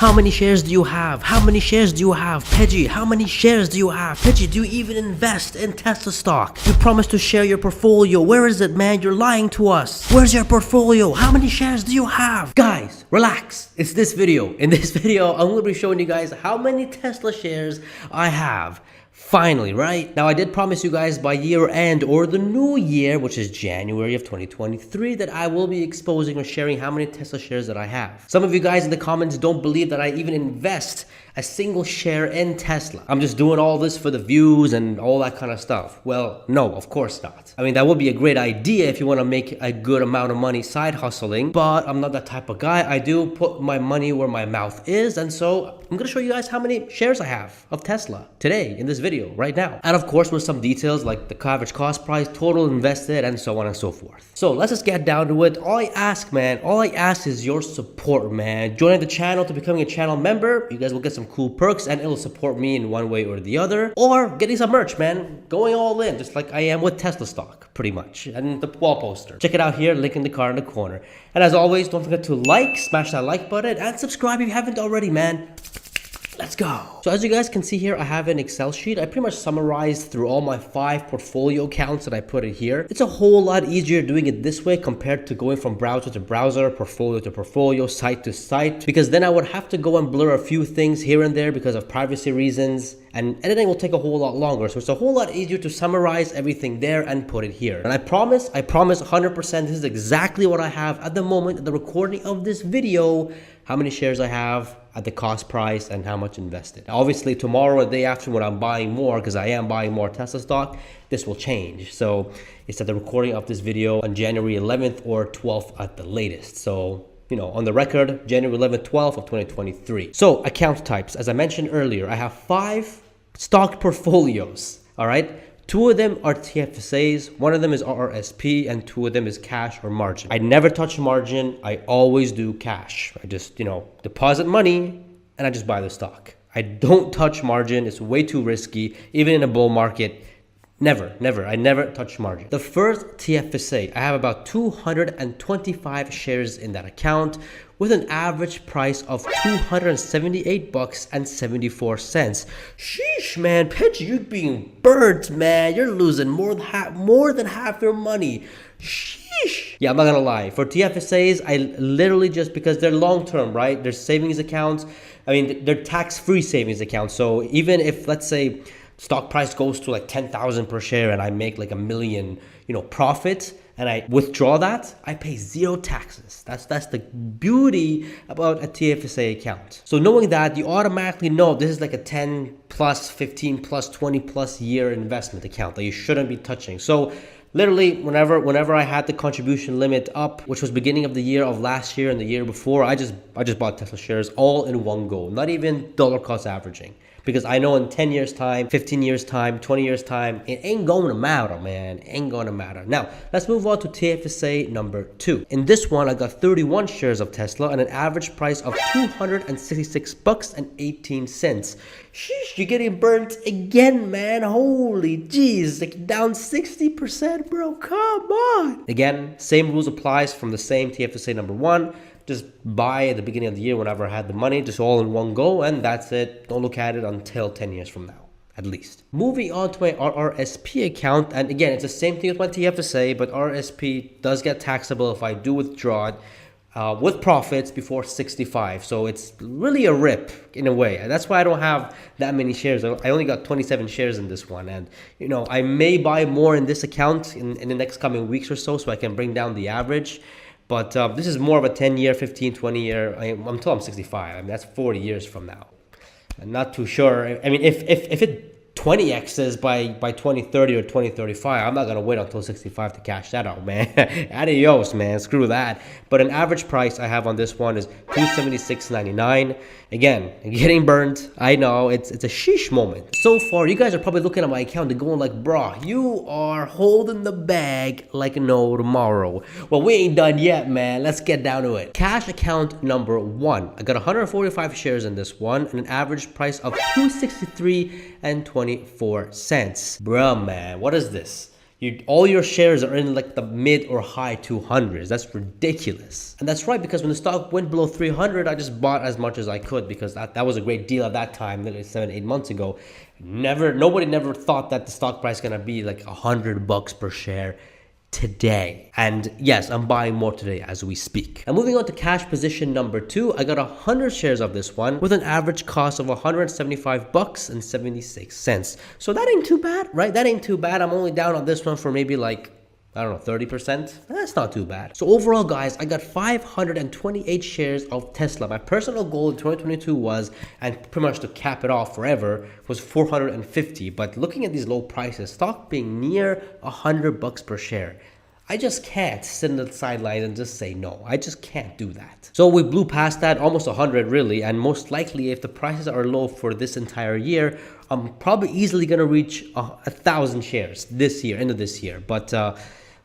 How many shares do you have? How many shares do you have? Pejjy, how many shares do you have? Pejjy, do you even invest in Tesla stock? You promised to share your portfolio. Where is it, man? You're lying to us. Where's your portfolio? How many shares do you have? Guys, relax. It's this video. In this video, I'm going to be showing you guys how many Tesla shares I have. Finally, right? Now, I did promise you guys by year end or the new year, which is January of 2023, that I will be exposing or sharing how many Tesla shares that I have. Some of you guys in the comments don't believe that I even invest a single share in Tesla. I'm just doing all this for the views and all that kind of stuff. Well, no, of course not. I mean, that would be a great idea if you want to make a good amount of money side hustling, but I'm not that type of guy. I do put my money where my mouth is, and so I'm going to show you guys how many shares I have of Tesla today in this video right now. And of course, with some details like the average cost price, total invested, and so on and so forth. So let's just get down to it. All I ask, man, all I ask is your support, man. Joining the channel to becoming a channel member, you guys will get some cool perks and it'll support me in one way or the other. Or getting some merch, man. Going all in, just like I am with Tesla stock, pretty much. And the wall poster. Check it out here, link in the card in the corner. And as always, don't forget to like, smash that like button, and subscribe if you haven't already, man. Let's go. So as you guys can see here, I have an Excel sheet. I pretty much summarized through all my 5 portfolio accounts that I put in here. It's a whole lot easier doing it this way compared to going from browser to browser, portfolio to portfolio, site to site, because then I would have to go and blur a few things here and there because of privacy reasons, and editing will take a whole lot longer. So it's a whole lot easier to summarize everything there and put it here. And I promise 100% this is exactly what I have at the moment at the recording of this video, how many shares I have at the cost price and how much invested. Obviously tomorrow or the day after when I'm buying more, because I am buying more Tesla stock, this will change. So it's at the recording of this video on January 11th or 12th at the latest. So, you know, on the record, January 11th, 12th of 2023. So account types, as I mentioned earlier, I have 5 stock portfolios, all right? 2 of them are TFSAs, 1 of them is RRSP, and 2 of them is cash or margin. I never touch margin. I always do cash. I just, you know, deposit money and I just buy the stock. I don't touch margin. It's way too risky. Even in a bull market, never. I never touch margin. The first TFSA, I have about 225 shares in that account with an average price of $278.74. Sheesh, man, Pejjy, you're being burnt, man. You're losing more than half your money. Sheesh. Yeah, I'm not gonna lie. For TFSAs, I literally just, because they're long-term, right? They're savings accounts. I mean, they're tax-free savings accounts. So even if, let's say, stock price goes to like 10,000 per share and I make like $1 million, you know, profit, and I withdraw that, I pay 0 taxes. That's the beauty about a TFSA account. So knowing that, you automatically know this is like a 10 plus, 15 plus, 20 plus year investment account that you shouldn't be touching. So literally, whenever I had the contribution limit up, which was beginning of the year of last year and the year before, I just bought Tesla shares all in one go, not even dollar cost averaging. Because I know in 10 years time, 15 years time, 20 years time, it ain't going to matter, man. It ain't going to matter. Now, let's move on to TFSA number 2. In this one, I got 31 shares of Tesla and an average price of $266.18. Sheesh, you're getting burnt again, man. Holy jeez, like down 60%, bro. Come on. Again, same rules applies from the same TFSA number 1. Just buy at the beginning of the year whenever I had the money, just all in one go, and that's it. Don't look at it until 10 years from now, at least. Moving on to my RRSP account, and again, it's the same thing with my TFSA, but RRSP does get taxable if I do withdraw it with profits before 65. So it's really a rip in a way. And that's why I don't have that many shares. I only got 27 shares in this one. And, you know, I may buy more in this account in the next coming weeks or so I can bring down the average. But this is more of a 10-year, 15, 20-year, until I'm 65. I mean, that's 40 years from now. I'm not too sure. I mean, if it 20x's by 2030 or 2035, I'm not going to wait until 65 to cash that out, man. Adios, man. Screw that. But an average price I have on this one is $276.99. Again, getting burnt. I know it's a sheesh moment. So far, you guys are probably looking at my account and going like, bro, you are holding the bag like no tomorrow. Well, we ain't done yet, man. Let's get down to it. Cash account number 1. I got 145 shares in this one and an average price of $263.24. Bruh, man, what is this? all your shares are in like the mid or high 200s. That's ridiculous. And that's right, because when the stock went below 300, I just bought as much as I could, because that was a great deal at that time, literally 7-8 months ago. Nobody never thought that the stock price is gonna be like $100 per share today. And yes, I'm buying more today as we speak. And moving on to cash position number 2, I got 100 shares of this one with an average cost of $175.76. So that ain't too bad, right? That ain't too bad. I'm only down on this one for maybe like, I don't know, 30%. That's not too bad. So overall, guys, I got 528 shares of Tesla. My personal goal in 2022 was, and pretty much to cap it off forever, was 450. But looking at these low prices, stock being near $100 per share, I just can't sit on the sidelines and just say no. I just can't do that. So we blew past that, almost 100 really, and most likely if the prices are low for this entire year, I'm probably easily going to reach 1,000 shares this year, end of this year. But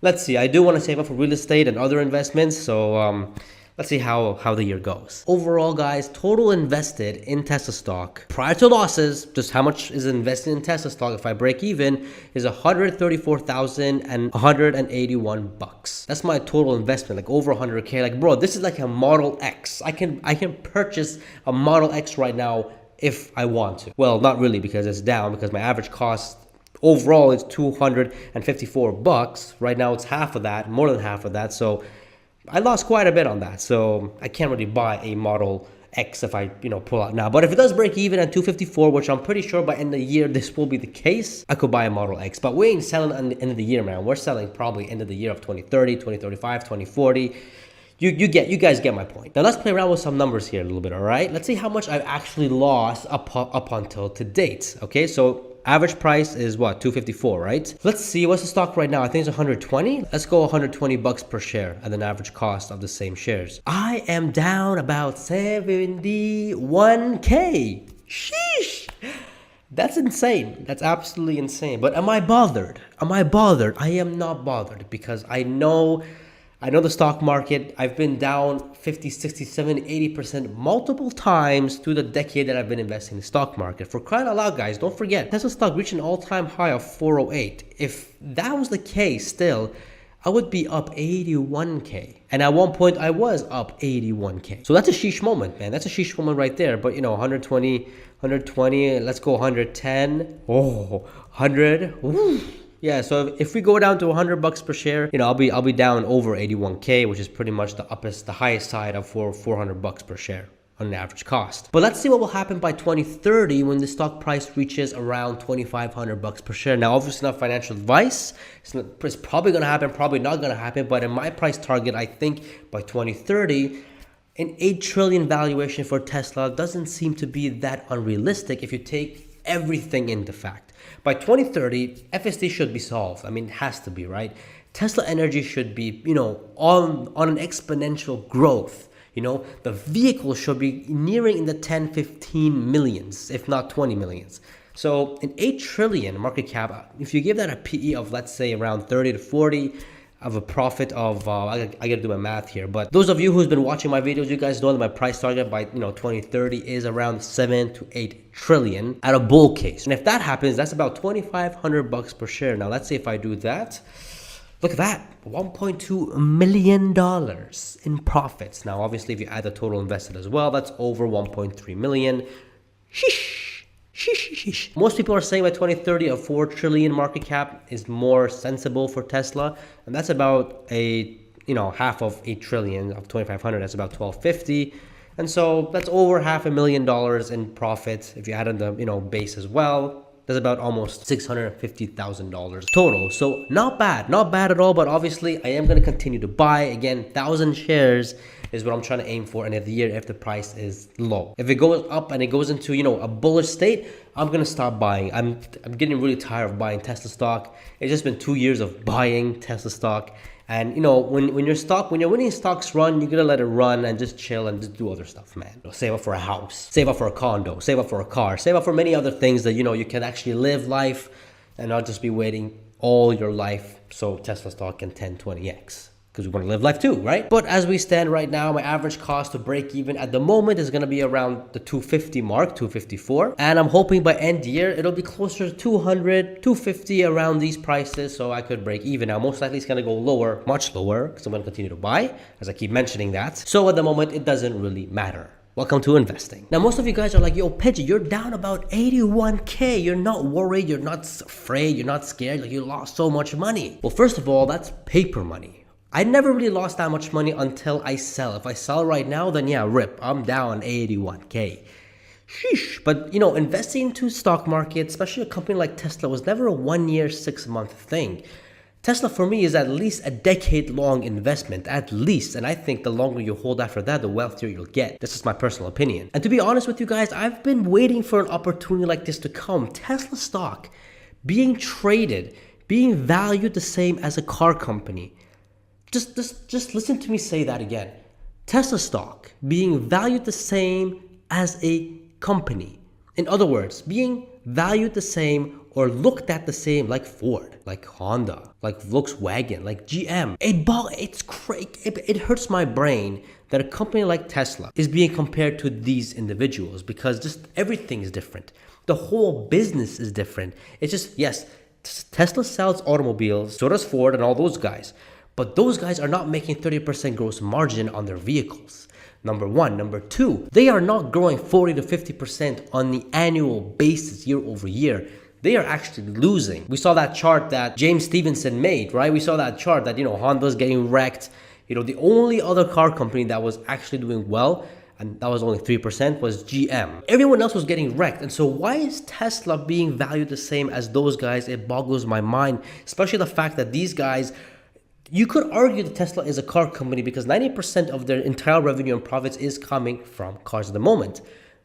let's see, I do want to save up for real estate and other investments, so let's see how the year goes. Overall, guys, total invested in Tesla stock prior to losses, just how much is invested in Tesla stock if I break even, is $134,181. That's my total investment, like over 100K. Like, bro, this is like a Model X. I can purchase a Model X right now if I want to. Well, not really, because it's down, because my average cost overall is $254. Right now it's half of that, more than half of that. So I lost quite a bit on that. So I can't really buy a Model X if I, pull out now. But if it does break even at 254, which I'm pretty sure by end of the year this will be the case, I could buy a Model X. But we ain't selling at the end of the year, man. We're selling probably end of the year of 2030, 2035, 2040. You guys get my point. Now let's play around with some numbers here a little bit, all right? Let's see how much I've actually lost up until to date. Okay, so average price is what, 254, right? Let's see, what's the stock right now? I think it's 120. Let's go $120 per share at an average cost of the same shares. I am down about 71K. Sheesh. That's insane. That's absolutely insane. But am I bothered? I am not bothered, because I know the stock market. I've been down 50, 60, 70, 80% multiple times through the decade that I've been investing in the stock market. For crying out loud, guys, don't forget, Tesla stock reached an all-time high of 408. If that was the case still, I would be up 81K. And at one point, I was up 81K. So that's a sheesh moment, man. That's a sheesh moment right there. But, 120, let's go 110. Oh, 100. Ooh. Yeah, so if we go down to $100 per share, I'll be down over 81K, which is pretty much the highest side of $400 per share on an average cost. But let's see what will happen by 2030 when the stock price reaches around $2,500 per share. Now, obviously not financial advice. It's probably going to happen, probably not going to happen. But in my price target, I think by 2030, an 8 trillion valuation for Tesla doesn't seem to be that unrealistic if you take everything into fact. By 2030, FSD should be solved. I mean, it has to be, right? Tesla energy should be, on an exponential growth. The vehicle should be nearing in the 10, 15 millions, if not 20 millions. So an 8 trillion market cap, if you give that a PE of, let's say, around 30 to 40, of a profit of, I gotta do my math here, but those of you who's been watching my videos, you guys know that my price target by 2030 is around 7 to 8 trillion at a bull case. And if that happens, that's about $2,500 per share. Now let's see if I do that. Look at that, $1.2 million in profits. Now obviously if you add the total invested as well, that's over 1.3 million. Sheesh. Most people are saying by 2030 a 4 trillion market cap is more sensible for Tesla, and that's about a half of 8 trillion of 2,500. That's about 1,250, and so that's over $500,000 in profit. If you add in the base as well, that's about almost $650,000 total. So not bad at all. But obviously I am going to continue to buy. Again, 1,000 shares is what I'm trying to aim for end of the year if the price is low. If it goes up and it goes into a bullish state, I'm gonna stop buying. I'm getting really tired of buying Tesla stock. It's just been 2 years of buying Tesla stock. And when you're winning stocks run, you gotta let it run and just chill and just do other stuff, man. Save up for a house, save up for a condo, save up for a car, save up for many other things that you can actually live life and not just be waiting all your life so Tesla stock can 10, 20x. because we want to live life too, right? But as we stand right now, my average cost to break even at the moment is going to be around the 250 mark, 254. And I'm hoping by end year, it'll be closer to 200, 250 around these prices. So I could break even. Now, most likely it's going to go lower, much lower, because I'm going to continue to buy, as I keep mentioning that. So at the moment, it doesn't really matter. Welcome to investing. Now, most of you guys are like, yo, Pejjy, you're down about 81K. You're not worried. You're not afraid. You're not scared. Like, you lost so much money. Well, first of all, that's paper money. I never really lost that much money until I sell. If I sell right now, then yeah, rip. I'm down 81K. Sheesh. But, you know, investing into stock market, especially a company like Tesla, was never a 1 year, 6 month thing. Tesla for me is at least a decade-long investment, at least. And I think the longer you hold after that, the wealthier you'll get. This is my personal opinion. And to be honest with you guys, I've been waiting for an opportunity like this to come. Tesla stock being traded, being valued the same as a car company. Just listen to me say that again. Tesla stock being valued the same as a company. In other words, being valued the same or looked at the same like Ford, like Honda, like Volkswagen, like GM. It hurts my brain that a company like Tesla is being compared to these individuals because just everything is different. The whole business is different. It's just, yes, Tesla sells automobiles, so does Ford and all those guys. But those guys are not making 30% gross margin on their vehicles. Number one. Number two, they are not growing 40 to 50% on the annual basis year over year. They are actually losing. We saw that chart that James Stevenson made, right? We saw that chart that, Honda's getting wrecked. The only other car company that was actually doing well, and that was only 3%, was GM. Everyone else was getting wrecked. And so why is Tesla being valued the same as those guys? It boggles my mind, especially the fact that these guys, you could argue that Tesla is a car company because 90% of their entire revenue and profits is coming from cars at the moment.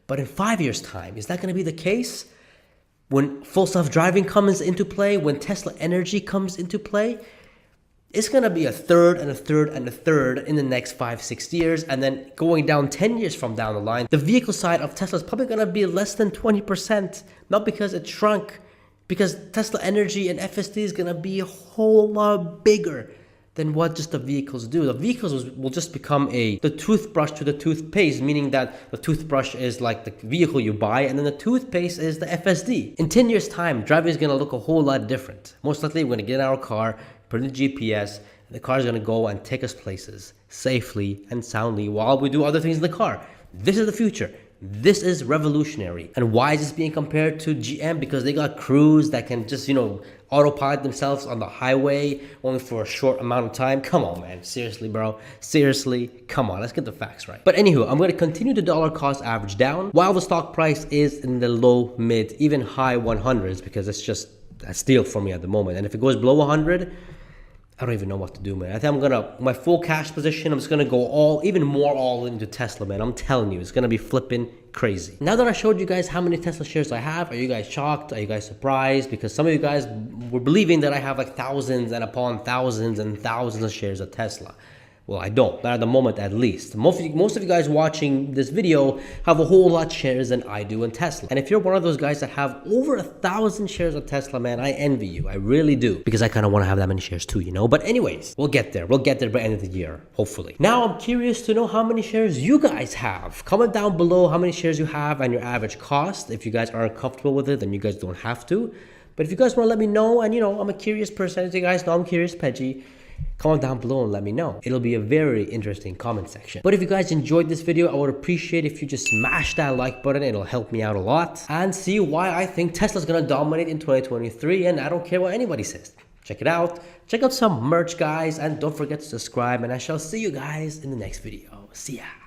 But in 5 years' time, is that going to be the case? When full self-driving comes into play, when Tesla Energy comes into play, it's going to be a third and a third and a third in the next 5-6 years. And then going down 10 years from down the line, the vehicle side of Tesla is probably going to be less than 20%. Not because it shrunk, because Tesla Energy and FSD is going to be a whole lot bigger than what just the vehicles do. The vehicles will just become the toothbrush to the toothpaste, meaning that the toothbrush is like the vehicle you buy and then the toothpaste is the FSD. In 10 years time, driving is gonna look a whole lot different. Most likely we're gonna get in our car, put in the GPS, and the car is gonna go and take us places safely and soundly while we do other things in the car. This is the future. This is revolutionary. And why is this being compared to GM? Because they got crews that can just, autopilot themselves on the highway only for a short amount of time. Come on, man. Seriously, bro. Seriously. Come on. Let's get the facts right. But anywho, I'm going to continue the dollar cost average down while the stock price is in the low, mid, even high 100s because it's just a steal for me at the moment. And if it goes below 100, I don't even know what to do, man. I think my full cash position, I'm just gonna go even more all into Tesla, man. I'm telling you, it's gonna be flipping crazy. Now that I showed you guys how many Tesla shares I have, are you guys shocked? Are you guys surprised? Because some of you guys were believing that I have like thousands and upon thousands and thousands of shares of Tesla. Well, I don't, not at the moment at least. Most of you guys watching this video have a whole lot shares than I do in Tesla. And if you're one of those guys that have over 1,000 shares of Tesla, man, I envy you. I really do. Because I kind of want to have that many shares too, But anyways, we'll get there. We'll get there by the end of the year, hopefully. Now I'm curious to know how many shares you guys have. Comment down below how many shares you have and your average cost. If you guys aren't comfortable with it, then you guys don't have to. But if you guys want to let me know, and I'm a curious person, as you guys know, I'm curious, Pejjy. Comment down below and let me know. It'll be a very interesting comment section. But if you guys enjoyed this video, I would appreciate if you just smash that like button. It'll help me out a lot. And see why I think Tesla's gonna dominate in 2023. And I don't care what anybody says. Check it out. Check out some merch, guys. And don't forget to subscribe. And I shall see you guys in the next video. See ya.